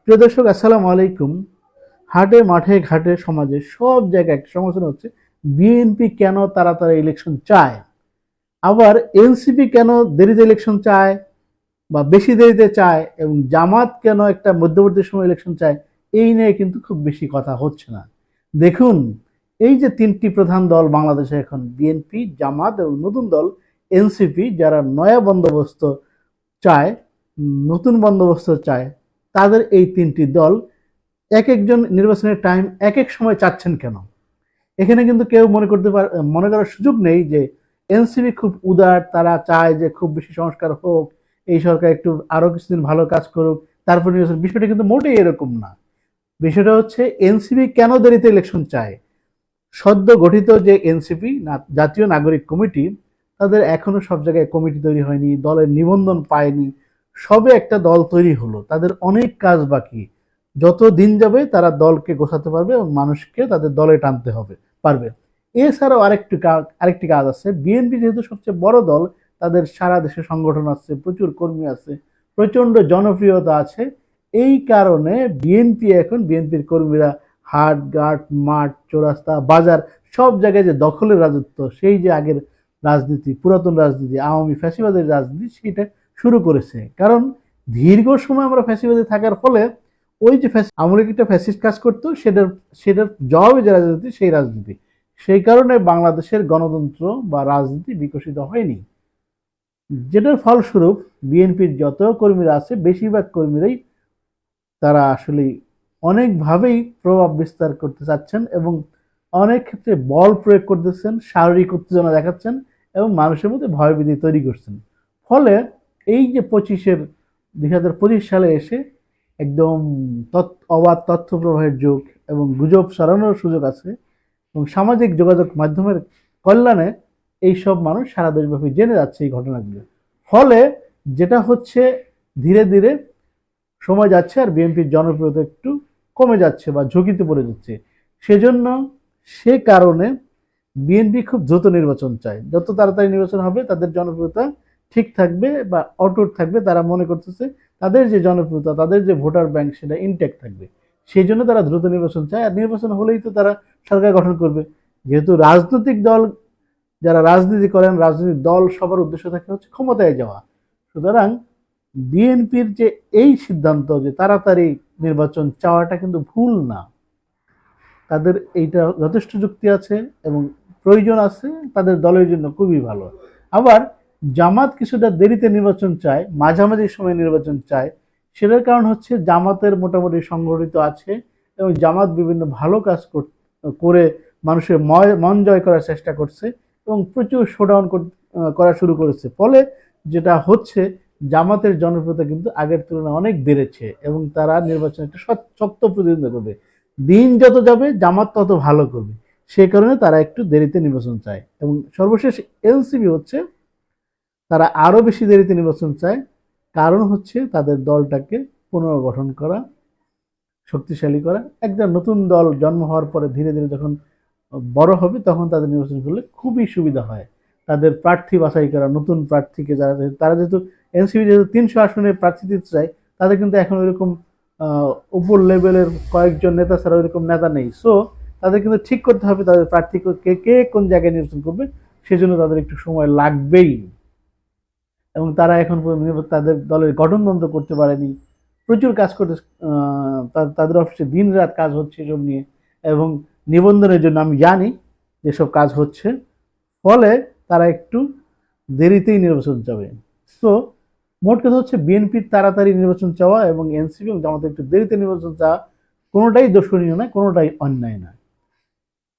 প্রিয় দর্শক, আসসালামু আলাইকুম। হাটে মাঠে ঘাটে সমাজে সব জায়গায় একটা সমস্যা হচ্ছে, বিএনপি কেন তাড়াতাড়ি ইলেকশন চায়, আবার এনসিপি কেন দেরিতে ইলেকশন চায় বা বেশি দেরিতে চায়, এবং জামাত কেন একটা মধ্যবর্তী সময় ইলেকশন চায়। এই নিয়ে কিন্তু খুব বেশি কথা হচ্ছে না। দেখুন, এই যে তিনটি প্রধান দল বাংলাদেশে এখন, বিএনপি, জামাত এবং নতুন দল এনসিপি, যারা নয়া বন্দোবস্ত চায়, নতুন বন্দোবস্ত চায়, তাদের এই তিনটি দল এক একজন নির্বাচনের টাইম এক এক সময় চাচ্ছেন কেন? এখানে কিন্তু কেউ মনে করার সুযোগ নেই যে এনসিপি খুব উদার, তারা চায় যে খুব বেশি সংস্কার হোক, এই সরকার একটু আরো কিছুদিন ভালো কাজ করুক, তারপর নির্বাচন। বিষয়টা কিন্তু মোটেই এরকম না। বিষয়টা হচ্ছে, এনসিপি কেন দেরিতে ইলেকশন চায়? সদ্য গঠিত যে এনসিপি জাতীয় নাগরিক কমিটি, তাদের এখনো সব জায়গায় কমিটি তৈরি হয়নি, দলের নিবন্ধন পায়নি, সবে একটা দল তৈরি হলো, তাদের অনেক কাজ বাকি। যত দিন যাবে তারা দলকে গোছাতে পারবে এবং মানুষকে তাদের দলে টানতে পারবে। এছাড়াও আরেকটি কাজ আছে। বিএনপি যেহেতু সবচেয়ে বড় দল, তাদের সারা দেশে সংগঠন আছে, প্রচুর কর্মী আছে, প্রচন্ড জনপ্রিয়তা আছে। এই কারণে বিএনপির কর্মীরা হাট ঘাট মাঠ চৌরাস্তা বাজার সব জায়গায় যে দখলের রাজত্ব, সেই যে আগের রাজনীতি, পুরাতন রাজনীতি, আওয়ামী ফ্যাসিবাদের রাজনীতি, সেটা শুরু করেছে। কারণ দীর্ঘ সময় আমরা ফ্যাসিবাদে থাকার ফলে ওই যে আওয়ামী লীগ একটা ফ্যাসিস্ট কাজ করতো, সেটার জবাবে যে রাজনীতি, সেই রাজনীতি, সেই কারণে বাংলাদেশের গণতন্ত্র বা রাজনীতি বিকশিত হয়নি। যেটার ফলস্বরূপ বিএনপির যত কর্মীরা আছে, বেশিরভাগ কর্মীরাই তারা আসলে অনেকভাবেই প্রভাব বিস্তার করতে চাচ্ছেন এবং অনেক ক্ষেত্রে বল প্রয়োগ করতেছেন, শারীরিক উত্তেজনা দেখাচ্ছেন এবং মানুষের মধ্যে ভয়ভীতি তৈরি করছেন। ফলে এই যে 2025 সালে এসে একদম অবাধ তথ্য প্রবাহের যুগ এবং গুজব ছড়ানোর সুযোগ আছে, এবং সামাজিক যোগাযোগ মাধ্যমের কল্যাণে এইসব মানুষ সারা দেশব্যাপী জেনে যাচ্ছে এই ঘটনাগুলো। ফলে যেটা হচ্ছে, ধীরে ধীরে সময় যাচ্ছে আর বিএনপির জনপ্রিয়তা একটু কমে যাচ্ছে বা ঝুঁকিতে পড়ে যাচ্ছে। সেজন্য, সে কারণে বিএনপি খুব দ্রুত নির্বাচন চায়। যত তাড়াতাড়ি নির্বাচন হবে তাদের জনপ্রিয়তা ঠিক থাকবে বা অটুট থাকবে। তারা মনে করতেছে তাদের যে জনপ্রিয়তা, তাদের যে ভোটার ব্যাংক, সেটা ইনটেক্ট থাকবে। সেই জন্য তারা দ্রুত নির্বাচন চায়, আর নির্বাচন হলেই তো তারা সরকার গঠন করবে। যেহেতু রাজনৈতিক দল, যারা রাজনীতি করেন, রাজনৈতিক দল সবার উদ্দেশ্য থাকে হচ্ছে ক্ষমতায় যাওয়া। সুতরাং বিএনপির যে এই সিদ্ধান্ত যে তাড়াতাড়ি নির্বাচন চাওয়াটা কিন্তু ভুল না। তাদের এইটা যথেষ্ট যুক্তি আছে এবং প্রয়োজন আছে, তাদের দলের জন্য খুবই ভালো। আবার জামাত কিছুটা দেরিতে নির্বাচন চায়, মাঝামাঝি সময় নির্বাচন চায়। সেটার কারণ হচ্ছে, জামাতের মোটামুটি সংগঠিত আছে এবং জামাত বিভিন্ন ভালো কাজ করে মানুষের মন জয় করার চেষ্টা করছে এবং প্রচুর শোডাউন করা শুরু করেছে। ফলে যেটা হচ্ছে, জামাতের জনপ্রিয়তা কিন্তু আগের তুলনায় অনেক বেড়েছে এবং তারা নির্বাচনে একটা শক্ত প্রতিদ্বন্দ্বিতা করবে। দিন যত যাবে জামাত তত ভালো করবে। সে কারণে তারা একটু দেরিতে নির্বাচন চায়। এবং সর্বশেষ এনসিপি হচ্ছে, তারা আরো বেশি দেরিতে নির্বাচন চায়। কারণ হচ্ছে, তাদের দলটাকে পুনর্গঠন করা, শক্তিশালী করা। একটা নতুন দল জন্ম হওয়ার পরে ধীরে ধীরে যখন বড় হবে, তখন তাদের নির্বাচন করলে খুবই সুবিধা হয়। তাদের প্রার্থী বাছাই করা, নতুন প্রার্থীকে তারা যেহেতু এনসিপি যেহেতু 300 আসনের প্রার্থী দিতে চায়, তাদের কিন্তু এখন ওইরকম উপর লেভেলের কয়েকজন নেতা ছাড়া ওইরকম নেতা নেই। সো তাদের কিন্তু ঠিক করতে হবে তাদের প্রার্থী কে কে কোন জায়গায় নির্বাচন করবে। সেজন্য তাদের একটু সময় লাগবেই। এবং তারা এখন পর্যন্ত তাদের দলের গঠনতন্ত্র করতে পারেনি। প্রচুর কাজ করতে, তাদের অফিসে দিন রাত কাজ হচ্ছে এসব নিয়ে, এবং নিবন্ধনের জন্য আমি জানি যেসব কাজ হচ্ছে। ফলে তারা একটু দেরিতেই নির্বাচন যাবে। তো মোট কথা হচ্ছে, বিএনপির তাড়াতাড়ি নির্বাচন চাওয়া এবং এনসিপি এবং জামাতের একটু দেরিতে নির্বাচন চাওয়া কোনোটাই দর্শনীয় না, কোনোটাই অন্যায় না।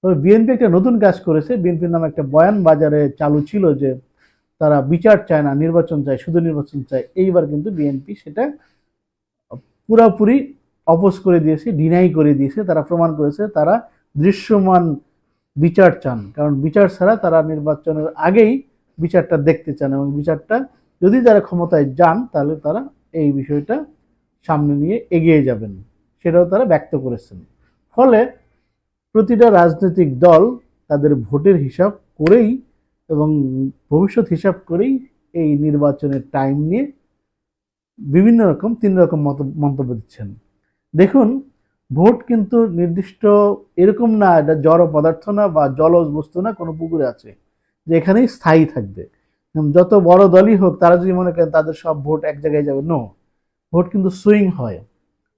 তবে বিএনপি একটা নতুন কাজ করেছে। বিএনপির নামে একটা বয়ান বাজারে চালু ছিল যে তারা বিচার চায় না, নির্বাচন চায়, শুধু নির্বাচন চায়। এইবার কিন্তু বিএনপি সেটা পুরাপুরি অপোজ করে দিয়েছে, ডিনাই করে দিয়েছে। তারা প্রমাণ করেছে তারা দৃশ্যমান বিচার চান। কারণ বিচার ছাড়া তারা নির্বাচনের আগেই বিচারটা দেখতে চান, এবং বিচারটা যদি তারা ক্ষমতায় যান, তাহলে তারা এই বিষয়টা সামনে নিয়ে এগিয়ে যাবেন, সেটাও তারা ব্যক্ত করেছেন। ফলে প্রতিটা রাজনৈতিক দল তাদের ভোটের হিসাব করেই এবং ভবিষ্যৎ হিসাব করেই এই নির্বাচনের টাইম নিয়ে বিভিন্ন রকম 3 রকম মন্তব্য দিচ্ছেন। দেখুন, ভোট কিন্তু নির্দিষ্ট এরকম না, এটা জড় পদার্থ না বা জলজ বস্তু না কোনো পুকুরে আছে যে এখানেই স্থায়ী থাকবে। যত বড় দলই হোক তারা যদি মনে করেন তাদের সব ভোট এক জায়গায় যাবে, নো, ভোট কিন্তু সুইং হয়,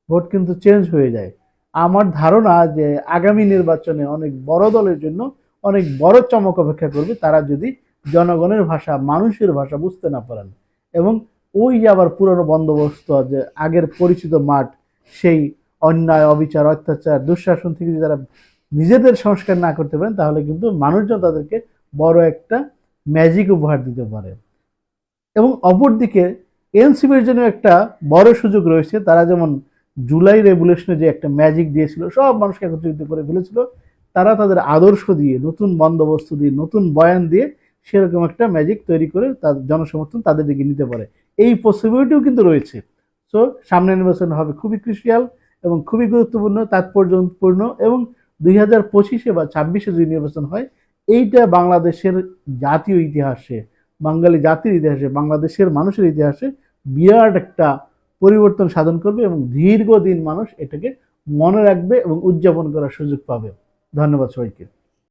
ভোট কিন্তু চেঞ্জ হয়ে যায়। আমার ধারণা যে আগামী নির্বাচনে অনেক বড় দলের জন্য অনেক বড় চমক অপেক্ষা করবে তারা যদি জনগণের ভাষা, মানুষের ভাষা বুঝতে না পারেন, এবং ওই যে আবার পুরনো বন্দোবস্ত যে আগের পরিচিত মাঠ, সেই অন্যায়, অবিচার, অত্যাচার, দুঃশাসন থেকে যদি তারা নিজেদের সংস্কার না করতে পারেন তাহলে কিন্তু মানুষজন তাদেরকে বড় একটা ম্যাজিক উপহার দিতে পারে। এবং অপরদিকে এনসিপির জন্য একটা বড় সুযোগ রয়েছে, তারা যেমন জুলাই রেভলিউশনে যে একটা ম্যাজিক দিয়েছিল, সব মানুষকে একত্রিত করে ফেলেছিল, তারা তাদের আদর্শ দিয়ে, নতুন বন্দোবস্ত দিয়ে, নতুন বয়ান দিয়ে সেরকম একটা ম্যাজিক তৈরি করে তার জনসমর্থন তাদের দিকে নিতে পারে, এই পসিবিলিটিও কিন্তু রয়েছে। সো সামনে নির্বাচন হবে খুবই ক্রুশিয়াল এবং খুবই গুরুত্বপূর্ণ, তাৎপর্যপূর্ণ, এবং 2025-এ বা 26-এ যদি নির্বাচন হয়, এইটা বাংলাদেশের জাতীয় ইতিহাসে, বাঙালি জাতির ইতিহাসে, বাংলাদেশের মানুষের ইতিহাসে বিরাট একটা পরিবর্তন সাধন করবে এবং দীর্ঘদিন মানুষ এটাকে মনে রাখবে এবং উদযাপন করার সুযোগ পাবে। ধন্যবাদ সবাইকে।